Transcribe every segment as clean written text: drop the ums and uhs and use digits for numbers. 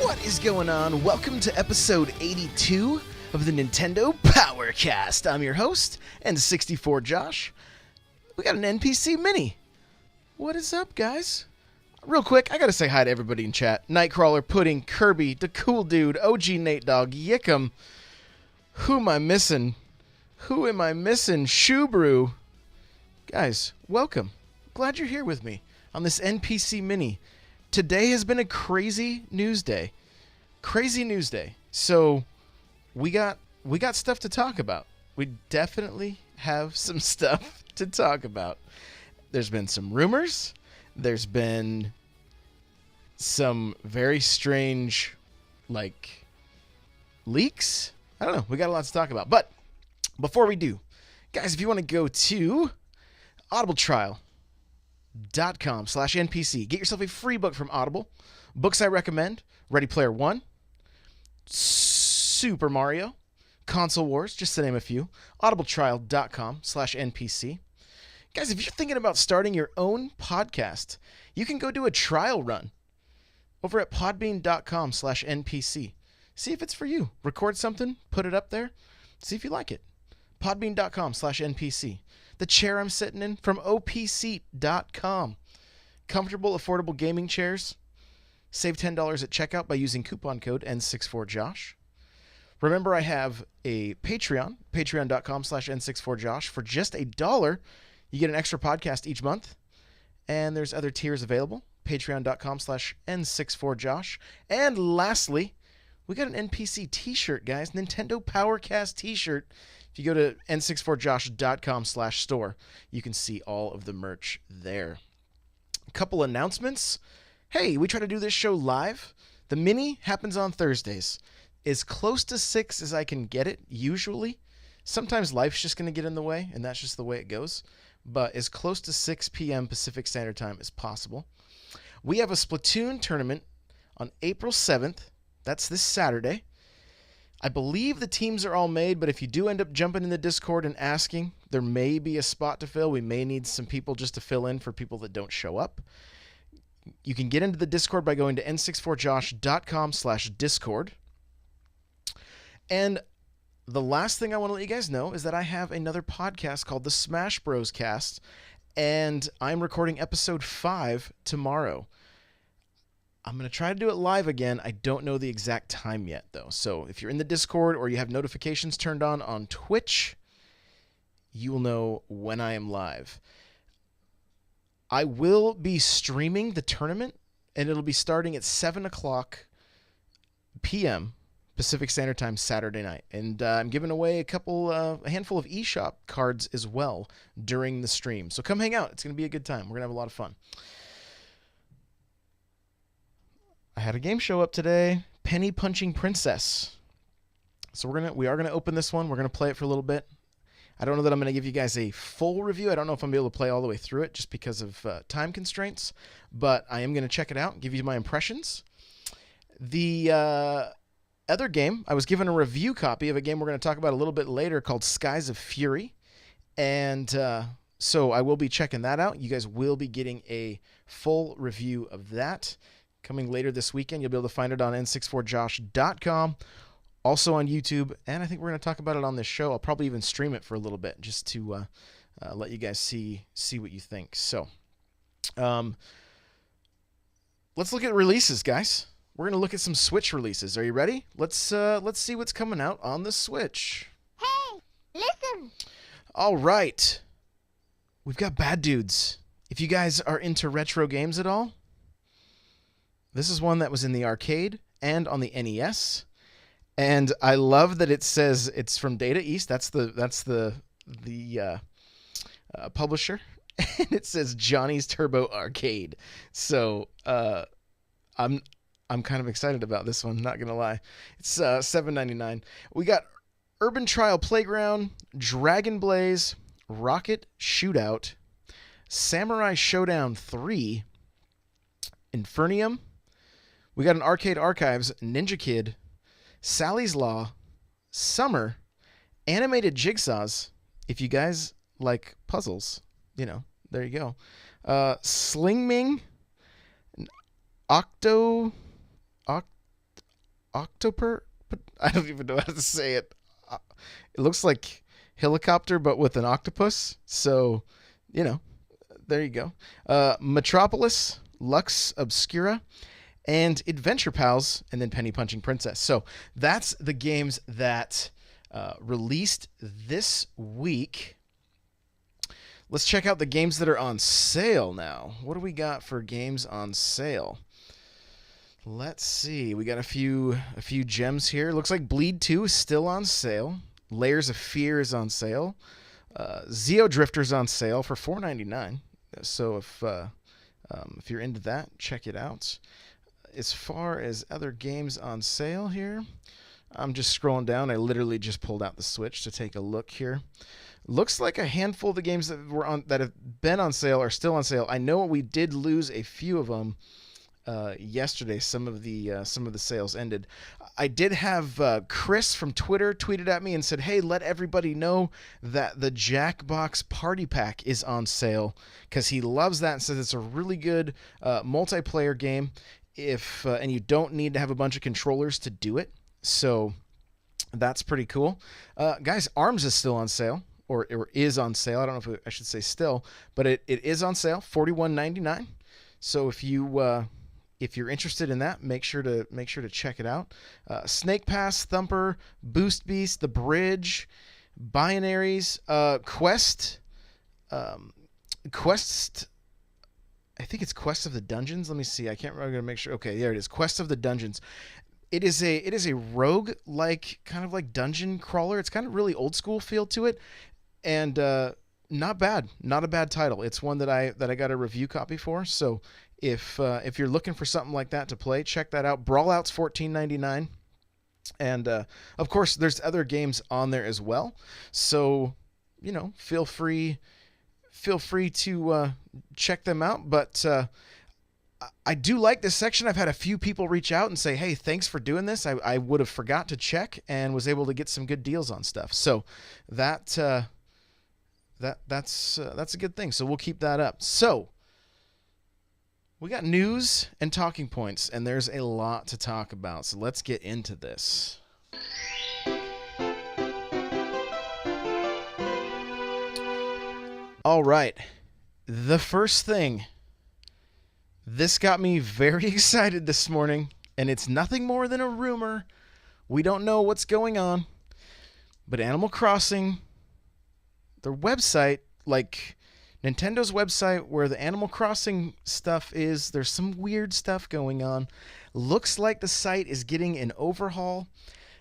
What is going on? Welcome to episode 82 of the Nintendo Powercast. I'm your host, N64 Josh. We got an NPC Mini. What is up, guys? Real quick, I gotta say hi to everybody in chat. Nightcrawler, Pudding, Kirby, The Cool Dude, OG Nate Dogg, Yickum. Who am I missing? Shoebrew. Guys, welcome. Glad you're here with me on this NPC Mini. Today has been a crazy news day. So we got stuff to talk about. We definitely have some stuff to talk about. There's been some rumors. There's been some very strange, leaks. I don't know. We got a lot to talk about. But before we do, guys, if you want to go to audibletrial.com/NPC, get yourself a free book from Audible. Books I recommend: Ready Player One, Super Mario, Console Wars, just to name a few. audibletrial.com/NPC. Guys, if you're thinking about starting your own podcast, you can go do a trial run over at podbean.com/NPC. See if it's for you. Record something, put it up there, see if you like it. podbean.com/NPC. The chair I'm sitting in from opseat.com. Comfortable, affordable gaming chairs. Save $10 at checkout by using coupon code N64Josh. Remember, I have a Patreon, patreon.com/N64Josh. For just $1, you get an extra podcast each month. And there's other tiers available, patreon.com/N64Josh. And lastly, we got an NPC t-shirt, guys. Nintendo Powercast t-shirt. If you go to n64josh.com/store, you can see all of the merch there. A couple announcements. Hey, we try to do this show live. The mini happens on Thursdays. As close to 6 as I can get it, usually. Sometimes life's just going to get in the way, and that's just the way it goes. But as close to 6 p.m. Pacific Standard Time as possible. We have a Splatoon tournament on April 7th. That's this Saturday. I believe the teams are all made, but if you do end up jumping in the Discord and asking, there may be a spot to fill. We may need some people just to fill in for people that don't show up. You can get into the Discord by going to n64josh.com/Discord. And the last thing I want to let you guys know is that I have another podcast called the Smash Bros. Cast, and I'm recording episode 5 tomorrow. I'm going to try to do it live again. I don't know the exact time yet, though. So if you're in the Discord or you have notifications turned on Twitch, you will know when I am live. I will be streaming the tournament, and it'll be starting at 7 o'clock p.m. Pacific Standard Time Saturday night. And I'm giving away a handful of eShop cards as well during the stream. So come hang out. It's going to be a good time. We're going to have a lot of fun. I had a game show up today, Penny Punching Princess. So we are gonna open this one. We're gonna play it for a little bit. I don't know that I'm gonna give you guys a full review. I don't know if I'm gonna be able to play all the way through it just because of time constraints. But I am gonna check it out and give you my impressions. The other game, I was given a review copy of a game we're gonna talk about a little bit later called Skies of Fury, and so I will be checking that out. You guys will be getting a full review of that. Coming later this weekend. You'll be able to find it on n64josh.com, also on YouTube, and I think we're going to talk about it on this show. I'll probably even stream it for a little bit just to let you guys see what you think. So, let's look at releases, guys. We're going to look at some Switch releases. Are you ready? Let's see what's coming out on the Switch. Hey, listen. All right. We've got Bad Dudes. If you guys are into retro games at all, this is one that was in the arcade and on the NES, and I love that it says it's from Data East. That's the publisher, and it says Johnny's Turbo Arcade. So I'm kind of excited about this one. Not gonna lie, it's $7.99. We got Urban Trial Playground, Dragon Blaze, Rocket Shootout, Samurai Showdown 3, Infernium. We got an Arcade Archives, Ninja Kid, Sally's Law, Summer, Animated Jigsaws. If you guys like puzzles, there you go. Sling Ming, Octoper. But I don't even know how to say it. Uh, It looks like helicopter, but with an octopus. So, you know, there you go. Metropolis, Lux Obscura, and Adventure Pals, and then Penny Punching Princess. So that's the games that released this week. Let's check out the games that are on sale now. What do we got for games on sale? Let's see. We got a few gems here. Looks like Bleed 2 is still on sale. Layers of Fear is on sale. Zeo Drifter's on sale for $4.99. So if you're into that, check it out. As far as other games on sale here, I'm just scrolling down. I literally just pulled out the Switch to take a look here. Looks like a handful of the games that have been on sale are still on sale. I know we did lose a few of them yesterday. Some of the sales ended. I did have Chris from Twitter tweeted at me and said, "Hey, let everybody know that the Jackbox Party Pack is on sale," because he loves that and says it's a really good multiplayer game. And you don't need to have a bunch of controllers to do it. So that's pretty cool. Guys, ARMS is still on sale, or is on sale. I don't know if I should say still, but it is on sale, $41.99. So if you're interested in that, make sure to check it out. Snake Pass, Thumper, Boost Beast, The Bridge, Binaries, Quest. I think it's Quest of the Dungeons. Let me see. I can't remember. I'm gonna make sure. Okay, there it is. Quest of the Dungeons. It is a rogue like kind of like dungeon crawler. It's kind of really old school feel to it, and not bad. Not a bad title. It's one that I got a review copy for. So if you're looking for something like that to play, check that out. Brawlout's $14.99, and of course there's other games on there as well. So feel free to check them out. But I do like this section. I've had a few people reach out and say, "Hey, thanks for doing this. I would have forgot to check and was able to get some good deals on stuff." So that's a good thing. So we'll keep that up. So we got news and talking points, and there's a lot to talk about. So let's get into this. All right. The first thing. This got me very excited this morning, and it's nothing more than a rumor. We don't know what's going on. But Animal Crossing, their website, like Nintendo's website where the Animal Crossing stuff is, there's some weird stuff going on. Looks like the site is getting an overhaul.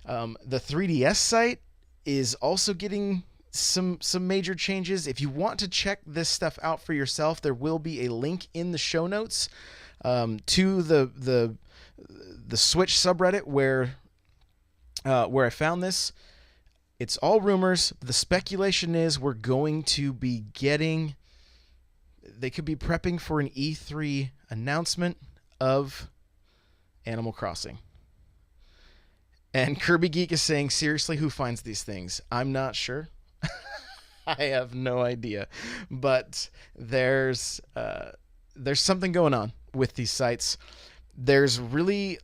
The 3DS site is also getting some major changes. If you want to check this stuff out for yourself, there will be a link in the show notes to the Switch subreddit where I found this. It's all rumors. The speculation is we're going to be getting. They could be prepping for an E3 announcement of Animal Crossing. And Kirby Geek is saying, seriously, who finds these things? I'm not sure. I have no idea. But there's something going on with these sites. There's really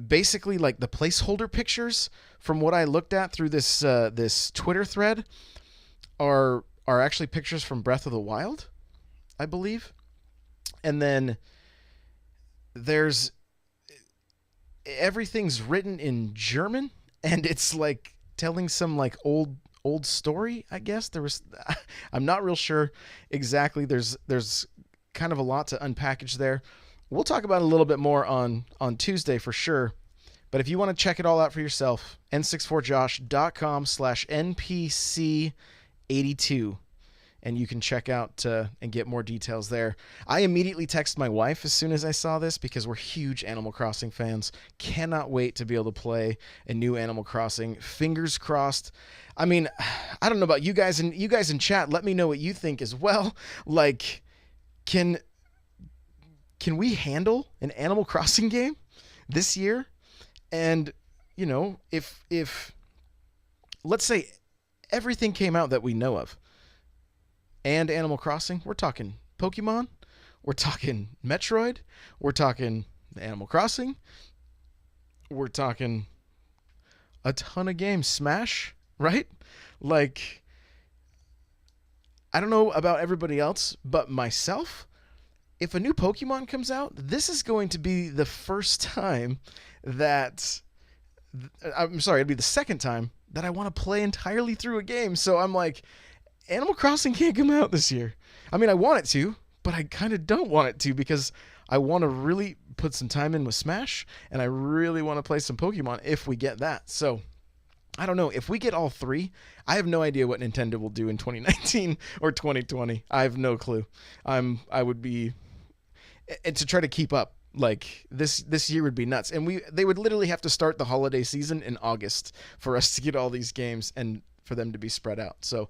basically like the placeholder pictures from what I looked at through this Twitter thread are actually pictures from Breath of the Wild, I believe. And then everything's written in German, and it's like telling some like old story, I guess. I'm not real sure exactly. There's kind of a lot to unpackage there. We'll talk about it a little bit more on Tuesday for sure. But if you want to check it all out for yourself, n64josh.com/npc82, and you can check out and get more details there. I immediately texted my wife as soon as I saw this because we're huge Animal Crossing fans. Cannot wait to be able to play a new Animal Crossing. Fingers crossed. I mean, I don't know about you guys, and you guys in chat, let me know what you think as well. Like, can we handle an Animal Crossing game this year? And, if let's say everything came out that we know of, and Animal Crossing, we're talking Pokemon, we're talking Metroid, we're talking Animal Crossing, we're talking a ton of games. Smash, right? Like, I don't know about everybody else, but myself, if a new Pokemon comes out, this is going to be the first time that I'm sorry, it'd be the second time that I want to play entirely through a game. So I'm like, Animal Crossing can't come out this year. I mean, I want it to, but I kind of don't want it to because I want to really put some time in with Smash, and I really want to play some Pokemon if we get that. So I don't know. If we get all three, I have no idea what Nintendo will do in 2019 or 2020. I have no clue. I would be, and to try to keep up. Like this year would be nuts, and they would literally have to start the holiday season in August for us to get all these games and for them to be spread out. So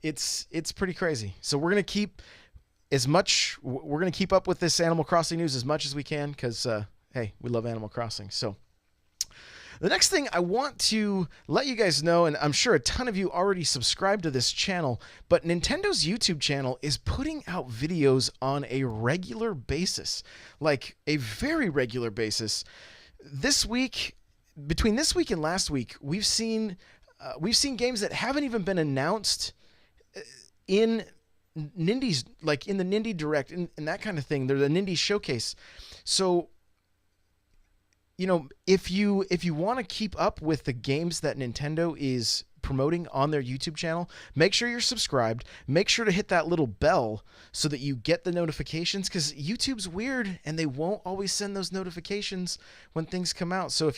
it's pretty crazy. So we're gonna keep up with this Animal Crossing news as much as we can because hey, we love Animal Crossing. So the next thing I want to let you guys know, and I'm sure a ton of you already subscribe to this channel, but Nintendo's YouTube channel is putting out videos on a regular basis, like a very regular basis. This week, between this week and last week, we've seen games that haven't even been announced in Nindies, like in the Nindy Direct and that kind of thing. They're the Nindy Showcase. So, you know, if you want to keep up with the games that Nintendo is promoting on their YouTube channel, make sure you're subscribed. Make sure to hit that little bell so that you get the notifications, because YouTube's weird and they won't always send those notifications when things come out. So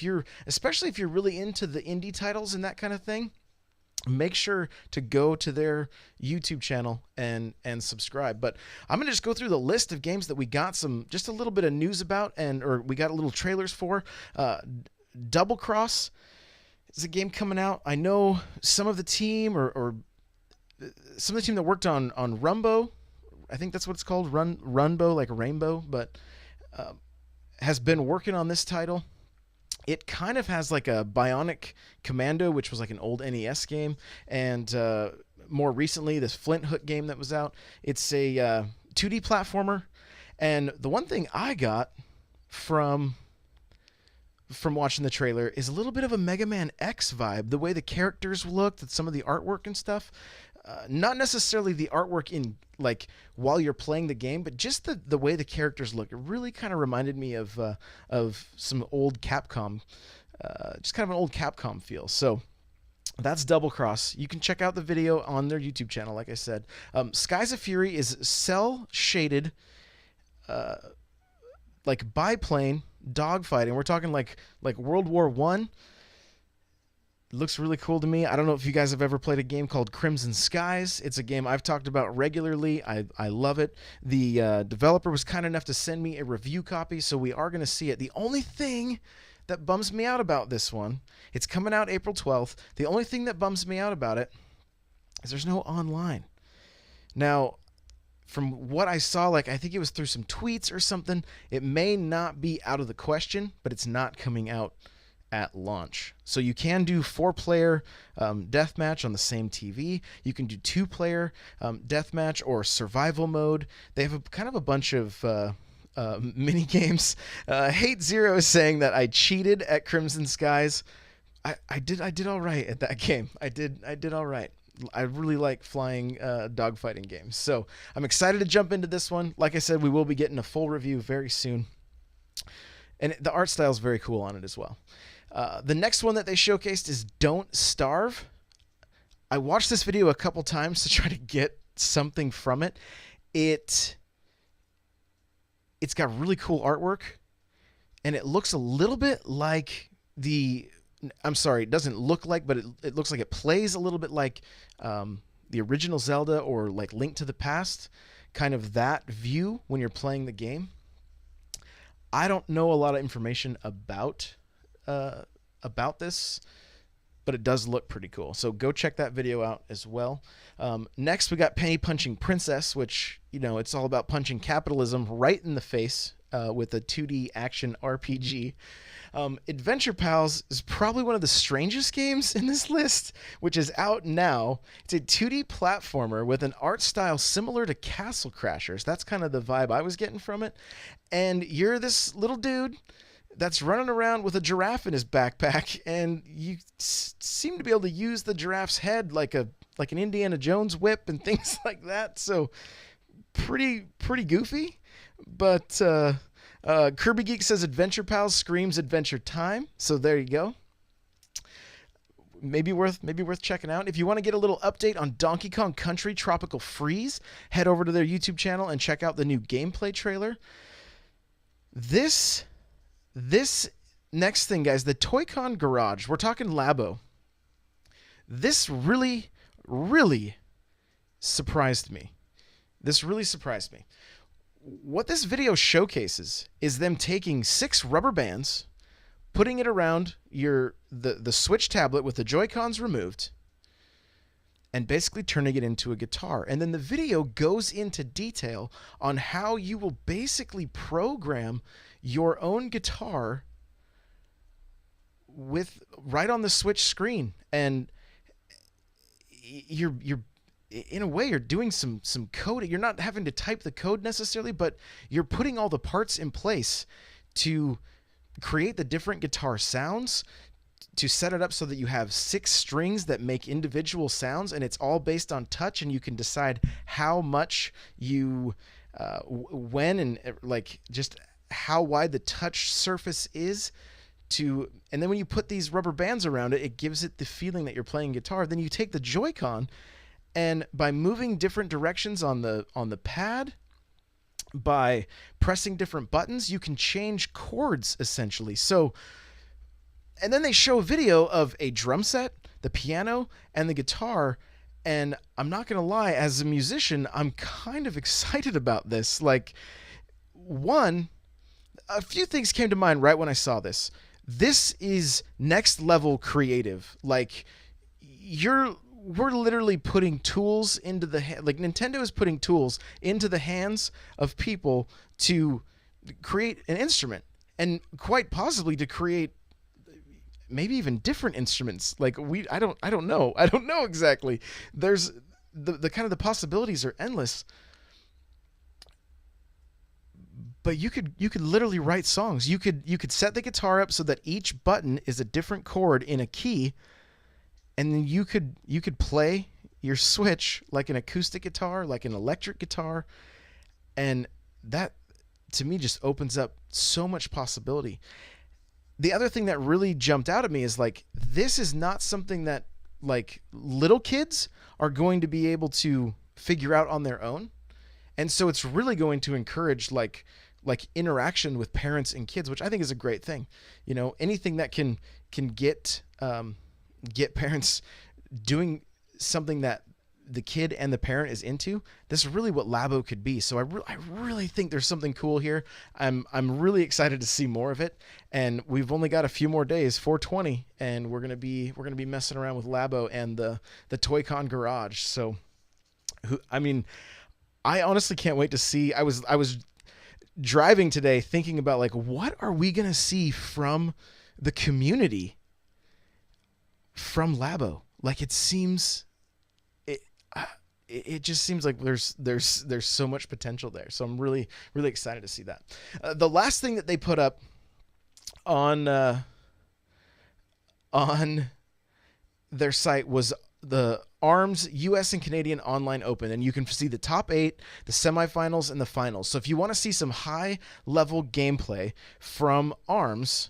especially if you're really into the indie titles and that kind of thing, make sure to go to their YouTube channel and subscribe. But I'm going to just go through the list of games that we got just a little bit of news about, or we got a little trailers for. Double Cross is a game coming out. I know some of the team or some of the team that worked on Rumbo, I think that's what it's called, Runbo, like a rainbow, but has been working on this title. It kind of has like a Bionic Commando, which was like an old NES game, and more recently this Flint Hook game that was out. It's a 2D platformer, and the one thing I got from watching the trailer is a little bit of a Mega Man X vibe. The way the characters looked, and some of the artwork and stuff. Not necessarily the artwork in like while you're playing the game, but just the way the characters look. It really kind of reminded me of some old Capcom, just kind of an old Capcom feel. So that's Double Cross. You can check out the video on their YouTube channel, like I said. Skies of Fury is cell shaded, like biplane dogfighting. We're talking like World War I. Looks really cool to me. I don't know if you guys have ever played a game called Crimson Skies. It's a game I've talked about regularly. I love it. The developer was kind enough to send me a review copy, so we are going to see it. The only thing that bums me out about this one, it's coming out April 12th. The only thing that bums me out about it is there's no online. Now, from what I saw, like I think it was through some tweets or something, it may not be out of the question, but it's not coming out at launch. So you can do 4-player deathmatch on the same TV. You can do 2-player deathmatch or survival mode. They have kind of a bunch of mini games. Hate Zero is saying that I cheated at Crimson Skies. I did all right at that game. I did all right. I really like flying dogfighting games. So I'm excited to jump into this one. Like I said, we will be getting a full review very soon. And the art style is very cool on it as well. The next one that they showcased is Don't Starve. I watched this video a couple times to try to get something from it. It's got really cool artwork, and it looks a little bit like I'm sorry, it doesn't look like, but it looks like it plays a little bit like the original Zelda or like Link to the Past, kind of that view when you're playing the game. I don't know a lot of information about this, but it does look pretty cool. So go check that video out as well. Next, we got Penny Punching Princess, which, you know, it's all about punching capitalism right in the face with a 2D action RPG. Adventure Pals is probably one of the strangest games in this list, which is out now. It's a 2D platformer with an art style similar to Castle Crashers. That's kind of the vibe I was getting from it. And you're this little dude that's running around with a giraffe in his backpack, and you seem to be able to use the giraffe's head like an Indiana Jones whip and things like that. So pretty goofy, but Kirby Geek says Adventure Pals screams Adventure Time. So there you go. Maybe worth checking out. If you want to get a little update on Donkey Kong Country Tropical Freeze, head over to their YouTube channel and check out the new gameplay trailer. This next thing, guys, the Toy-Con Garage. We're talking Labo. This really surprised me. What this video showcases is them taking 6 rubber bands, putting it around the Switch tablet with the Joy-Cons removed, and basically turning it into a guitar. And then the video goes into detail on how you will basically program your own guitar right on the Switch screen. And you're in a way, you're doing some coding. You're not having to type the code necessarily, but you're putting all the parts in place to create the different guitar sounds, to set it up so that you have 6 strings that make individual sounds, and it's all based on touch, and you can decide how much you, when, and like just how wide the touch surface is. And then when you put these rubber bands around it, it gives it the feeling that you're playing guitar. Then you take the Joy-Con, and by moving different directions on the pad, by pressing different buttons, you can change chords essentially. So, and then they show a video of a drum set, the piano, and the guitar. And I'm not going to lie, as a musician, I'm kind of excited about this. Like, a few things came to mind right when I saw this. This is next level creative. Like, we're literally putting tools into like Nintendo is putting tools into the hands of people to create an instrument, and quite possibly to create maybe even different instruments. Like I don't know exactly. There's the kind of the possibilities are endless. But you could literally write songs. You could set the guitar up so that each button is a different chord in a key, and then you could play your Switch like an acoustic guitar, like an electric guitar, and that to me just opens up so much possibility. The other thing that really jumped out at me is like, this is not something that like little kids are going to be able to figure out on their own. And so it's really going to encourage like interaction with parents and kids, which I think is a great thing. You know, anything that can get parents doing something that the kid and the parent is into. This is really what Labo could be. So I really think there's something cool here. I'm really excited to see more of it. And we've only got a few more days, 420, and we're gonna be messing around with Labo and the Toy-Con Garage. So, I honestly can't wait to see. I was driving today thinking about like, what are we gonna see from the community from Labo? Like, it just seems like there's so much potential there. So I'm really excited to see that. The last thing that they put up on their site was the ARMS US and Canadian Online Open, and you can see the top 8, the semifinals, and the finals. So if you want to see some high-level gameplay from ARMS,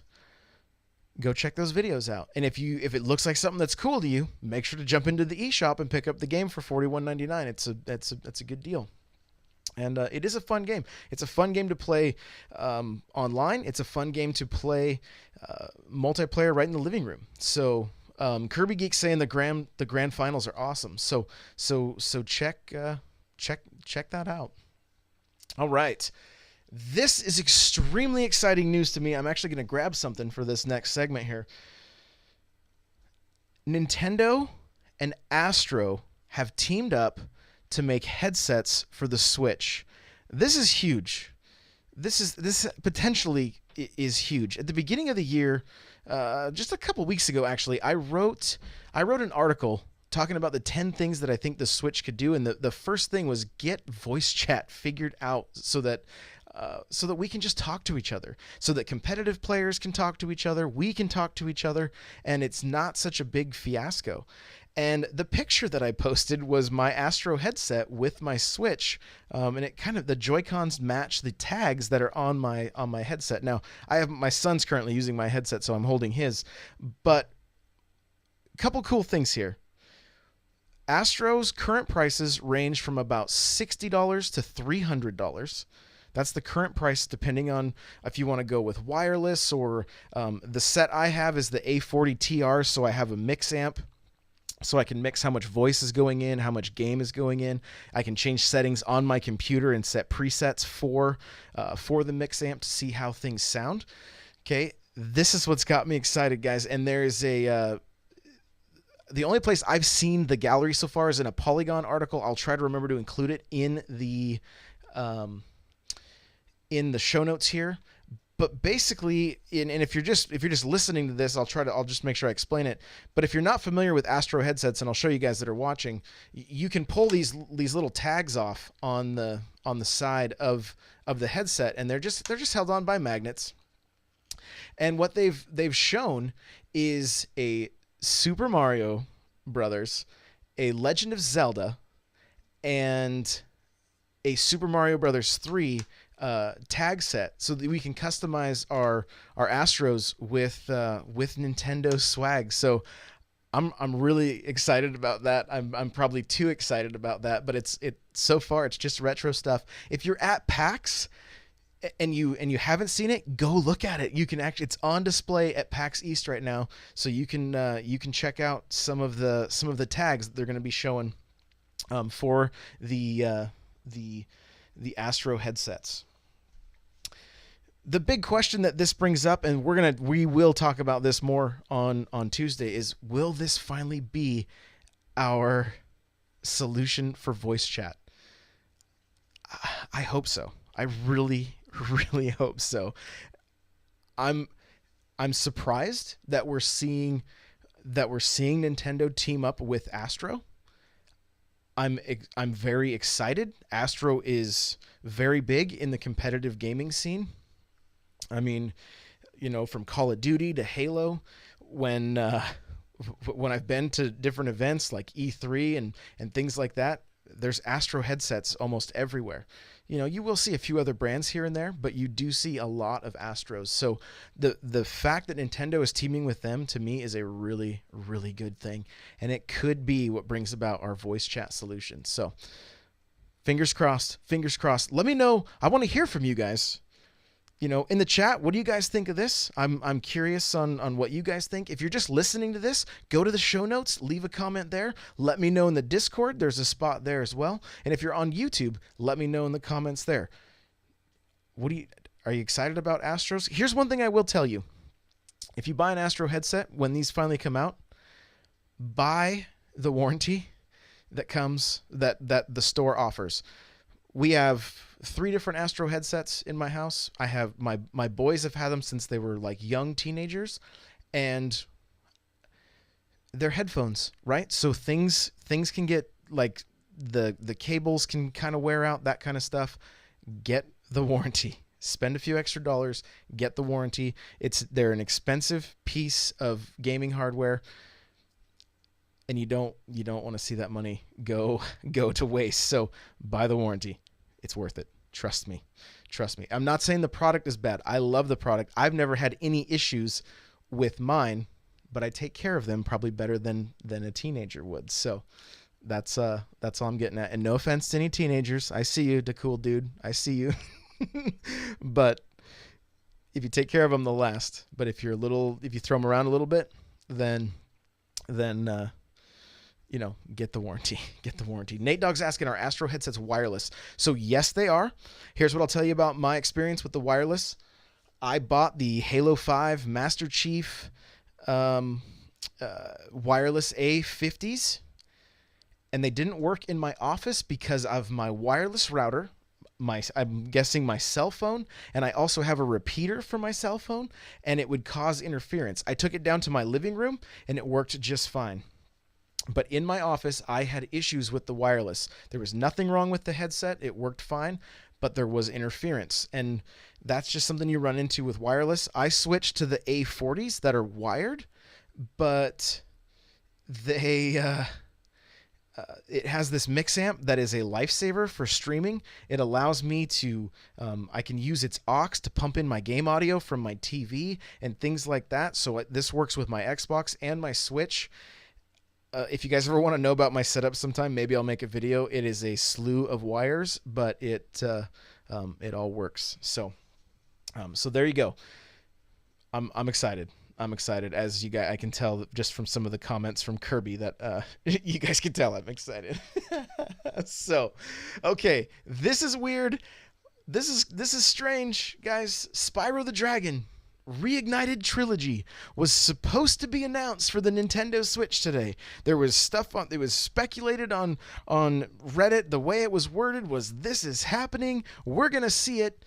go check those videos out. And if it looks like something that's cool to you, make sure to jump into the eShop and pick up the game for $41.99. That's a good deal. And it is a fun game. It's a fun game to play online. It's a fun game to play multiplayer right in the living room. So Kirby Geek's saying the grand finals are awesome. So check that out. All right. This is extremely exciting news to me. I'm actually going to grab something for this next segment here. Nintendo and Astro have teamed up to make headsets for the Switch. This is huge. This potentially is huge. At the beginning of the year, just a couple weeks ago, actually, I wrote an article talking about the 10 things that I think the Switch could do, and the first thing was get voice chat figured out so that so that we can just talk to each other, so that competitive players can talk to each other, we can talk to each other, and it's not such a big fiasco. And the picture that I posted was my Astro headset with my Switch, and it kind of, the Joy-Cons match the tags that are on my headset. Now, I have, my son's currently using my headset, so I'm holding his. But a couple cool things here. Astro's current prices range from about $60 to $300. That's the current price, depending on if you want to go with wireless or the set I have is the A40TR, so I have a mix amp. So I can mix how much voice is going in, how much game is going in. I can change settings on my computer and set presets for the mix amp to see how things sound. Okay, this is what's got me excited, guys. And there's the only place I've seen the gallery so far is in a Polygon article. I'll try to remember to include it in the show notes here. But basically, and if you're just listening to this, I'll just make sure I explain it. But if you're not familiar with Astro headsets, and I'll show you guys that are watching, you can pull these little tags off on the side of the headset, and they're just held on by magnets. And what they've shown is a Super Mario Brothers, a Legend of Zelda, and a Super Mario Brothers 3 tag set, so that we can customize our Astros with Nintendo swag. So I'm really excited about that. I'm probably too excited about that, but it's so far it's just retro stuff. If you're at PAX and you haven't seen it, go look at it. You can actually, it's on display at PAX East right now, so you can check out some of the tags that they're going to be showing for the Astro headsets. The big question that this brings up, and we will talk about this more on Tuesday, is will this finally be our solution for voice chat? I hope so. I really, really hope so. I'm surprised that we're seeing Nintendo team up with Astro. I'm very excited. Astro is very big in the competitive gaming scene. I mean, from Call of Duty to Halo, when I've been to different events like E3 and things like that, there's Astro headsets almost everywhere. You will see a few other brands here and there, but you do see a lot of Astros. So the fact that Nintendo is teaming with them, to me, is a really, really good thing. And it could be what brings about our voice chat solution. So fingers crossed, fingers crossed. Let me know. I want to hear from you guys. In the chat, what do you guys think of this? I'm curious on what you guys think. If you're just listening to this, go to the show notes, leave a comment there. Let me know in the Discord. There's a spot there as well. And if you're on YouTube, let me know in the comments there. Are you excited about Astros? Here's one thing I will tell you. If you buy an Astro headset, when these finally come out, buy the warranty that the store offers. We have 3 different Astro headsets in my house. I have my boys have had them since they were like young teenagers, and they're headphones, right? So things can get, like, the cables can kind of wear out, that kind of stuff. Get the warranty. Spend a few extra dollars, get the warranty. They're an expensive piece of gaming hardware, and you don't want to see that money go to waste. So buy the warranty. It's worth it. Trust me. I'm not saying the product is bad. I love the product. I've never had any issues with mine, but I take care of them probably better than a teenager would. So that's all I'm getting at. And no offense to any teenagers. I see you, the cool dude. I see you. But if you take care of them, they'll last. But if you throw them around a little bit, then get the warranty. Get the warranty. Nate Dogg's asking, are Astro headsets wireless? So yes, they are. Here's what I'll tell you about my experience with the wireless. I bought the Halo 5 Master Chief wireless A50s, and they didn't work in my office because of my wireless router, I'm guessing my cell phone, and I also have a repeater for my cell phone, and it would cause interference. I took it down to my living room, and it worked just fine. But in my office, I had issues with the wireless. There was nothing wrong with the headset. It worked fine. but there was interference. And that's just something you run into with wireless. I switched to the A40s that are wired, but they it has this mix amp that is a lifesaver for streaming. It allows me to I can use its aux to pump in my game audio from my TV and things like that. So this works with my Xbox and my Switch. If you guys ever want to know about my setup sometime, maybe I'll make a video. It is a slew of wires, but it all works. So there you go. I'm excited. I'm excited, as you guys, I can tell just from some of the comments from Kirby that you guys can tell I'm excited. So, okay, this is weird. This is strange, guys. Spyro the Dragon Reignited Trilogy was supposed to be announced for the Nintendo Switch today. There was stuff on, it was speculated on Reddit. The way it was worded was, this is happening. We're going to see it.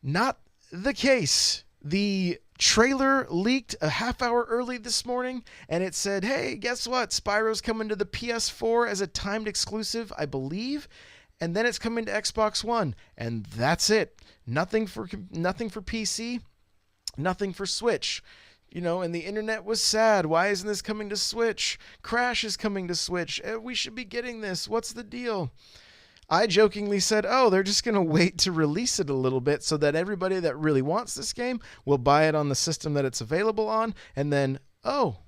Not the case. The trailer leaked a half hour early this morning, and it said, hey, guess what? Spyro's coming to the PS4 as a timed exclusive, I believe, and then it's coming to Xbox One, and that's it. Nothing for PC, nothing for Switch. You know, and the internet was sad. Why isn't this coming to Switch? Crash is coming to Switch. We should be getting this. What's the deal? I jokingly said, oh, they're just going to wait to release it a little bit so that everybody that really wants this game will buy it on the system that it's available on. And then, oh,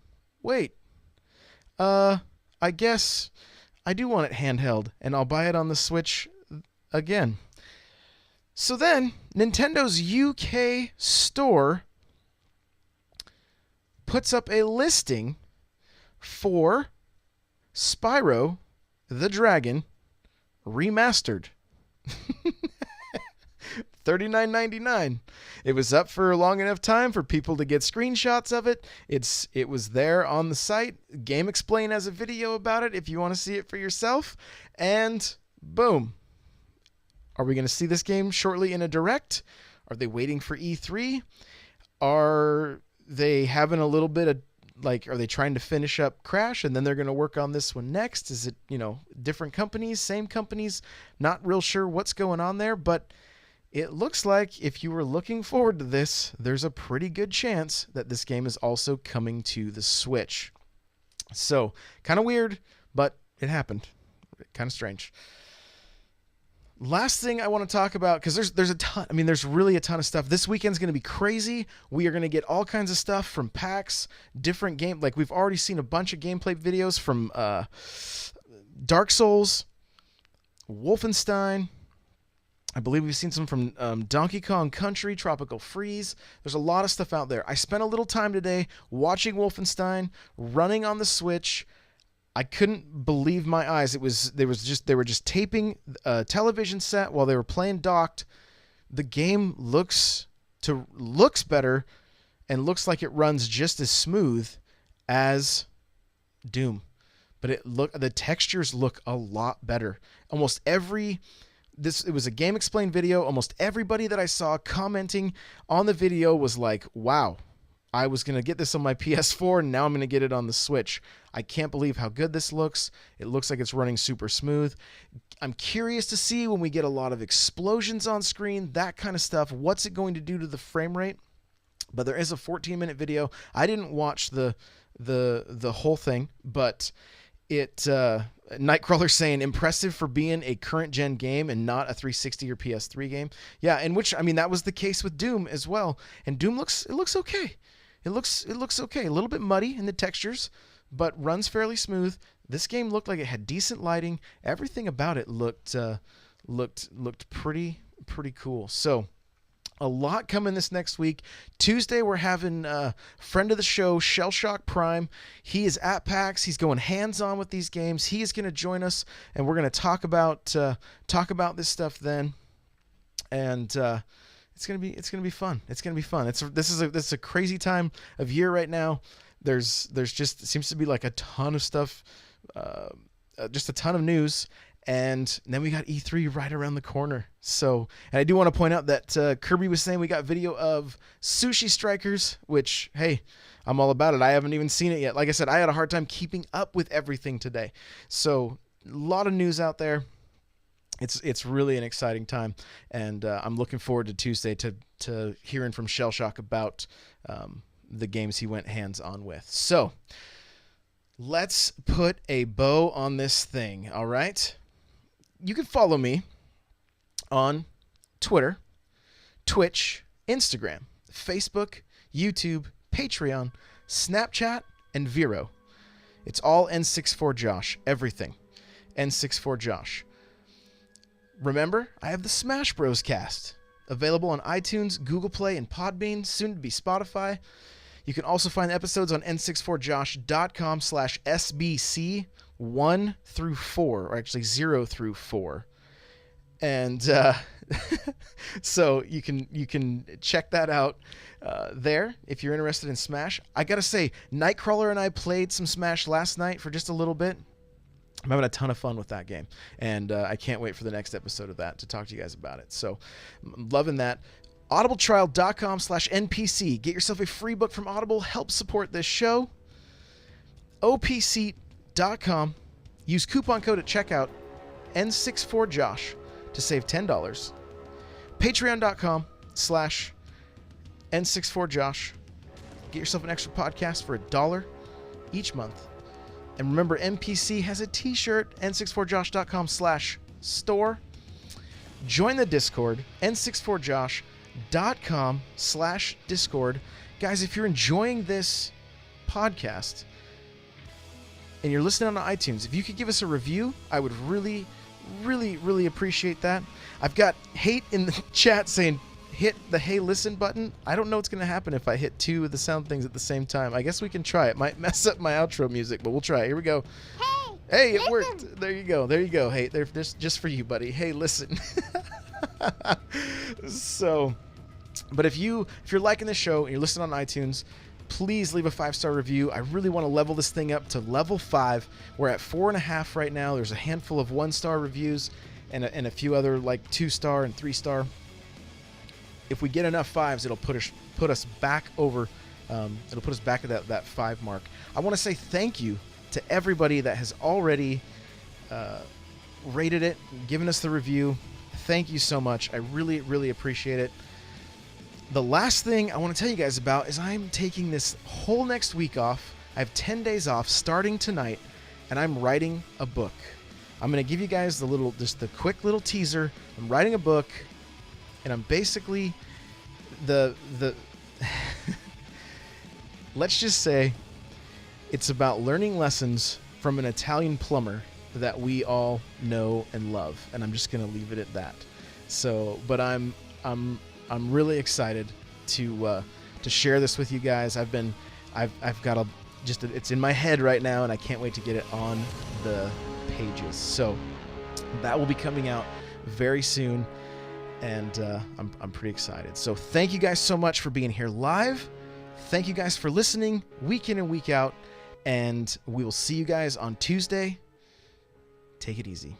wait, I guess I do want it handheld, and I'll buy it on the Switch again. So then, Nintendo's UK store puts up a listing for Spyro the Dragon Remastered. $39.99. It was up for a long enough time for people to get screenshots of it. It was there on the site. Game Explain has a video about it if you want to see it for yourself. And boom. Are we going to see this game shortly in a direct? Are they waiting for E3? Are they having a little bit of, like, are they trying to finish up Crash and then they're going to work on this one next? Is it, different companies, same companies? Not real sure what's going on there, but it looks like if you were looking forward to this, there's a pretty good chance that this game is also coming to the Switch. So, kind of weird, but it happened. Kind of strange. Last thing I want to talk about, because there's a ton, there's really a ton of stuff. This weekend's going to be crazy. We are going to get all kinds of stuff from PAX, different game, like we've already seen a bunch of gameplay videos from Dark Souls, Wolfenstein. I believe we've seen some from Donkey Kong Country, Tropical Freeze. There's a lot of stuff out there. I spent a little time today watching Wolfenstein, running on the Switch. I couldn't believe my eyes. They were just taping a television set while they were playing docked. The game looks better and looks like it runs just as smooth as Doom. But the textures look a lot better. It was a Game Explain video. Almost everybody that I saw commenting on the video was like, wow, I was going to get this on my PS4 and now I'm going to get it on the Switch. I can't believe how good this looks. It looks like it's running super smooth. I'm curious to see when we get a lot of explosions on screen, that kind of stuff. What's it going to do to the frame rate? But there is a 14-minute video. I didn't watch the whole thing, but Nightcrawler saying impressive for being a current gen game and not a 360 or PS3 game. Yeah, in which that was the case with Doom as well. And Doom looks okay. It looks okay. A little bit muddy in the textures, but runs fairly smooth. This game looked like it had decent lighting. Everything about it looked pretty cool. So, a lot coming this next week. Tuesday, we're having friend of the show, Shellshock Prime. He is at PAX. He's going hands-on with these games. He is going to join us, and we're going to talk about this stuff then. And it's gonna be fun. It's gonna be fun. This is a crazy time of year right now. There's just, it seems to be like a ton of stuff, just a ton of news. And then we got E3 right around the corner. So, and I do want to point out that Kirby was saying we got video of Sushi Strikers, which, hey, I'm all about it. I haven't even seen it yet. Like I said, I had a hard time keeping up with everything today. So, a lot of news out there. It's really an exciting time, and I'm looking forward to Tuesday to hearing from Shellshock about the games he went hands on with. So let's put a bow on this thing. All right, you can follow me on Twitter, Twitch, Instagram, Facebook, YouTube, Patreon, Snapchat, and Vero. It's all N64Josh. Everything. N64Josh. Remember, I have the Smash Bros. Cast. Available on iTunes, Google Play, and Podbean, soon to be Spotify. You can also find episodes on n64josh.com/SBC 1 through 4, or actually 0 through 4. And so you can check that out there if you're interested in Smash. I gotta say, Nightcrawler and I played some Smash last night for just a little bit. I'm having a ton of fun with that game, and I can't wait for the next episode of that to talk to you guys about it. So I'm loving that. audibletrial.com/NPC. Get yourself a free book from Audible. Help support this show. opseat.com. Use coupon code at checkout, N64Josh, to save $10. Patreon.com/N64Josh. Get yourself an extra podcast for $1 each month. And remember, NPC has a t-shirt, n64josh.com/store. Join the Discord, n64josh.com/Discord. Guys, if you're enjoying this podcast and you're listening on iTunes, if you could give us a review, I would really, really, really appreciate that. I've got hate in the chat saying hit the hey listen button. I don't know what's going to happen if I hit two of the sound things at the same time. I guess we can try it. Might mess up my outro music, but we'll try it. Here we go. Hey, it listen. worked. There you go. There you go. Hey, they're just for you, buddy. Hey, listen. So, but if you're liking the show and you're listening on iTunes, please leave a 5-star review. I really want to level this thing up to level 5. We're at 4.5 right now. There's a handful of 1-star reviews and a few other like 2-star and 3-star. If we get enough 5s, it'll put us back over. It'll put us back at that 5 mark. I want to say thank you to everybody that has already rated it, given us the review. Thank you so much. I really, really appreciate it. The last thing I want to tell you guys about is I'm taking this whole next week off. I have 10 days off starting tonight, and I'm writing a book. I'm going to give you guys just the quick little teaser. I'm writing a book, and I'm basically let's just say it's about learning lessons from an Italian plumber that we all know and love, and I'm just going to leave it at that. So, but I'm really excited to share this with you guys. I've got it's in my head right now, and I can't wait to get it on the pages. So that will be coming out very soon, and I'm pretty excited. So thank you guys so much for being here live. Thank you guys for listening week in and week out, and we will see you guys on Tuesday. Take it easy.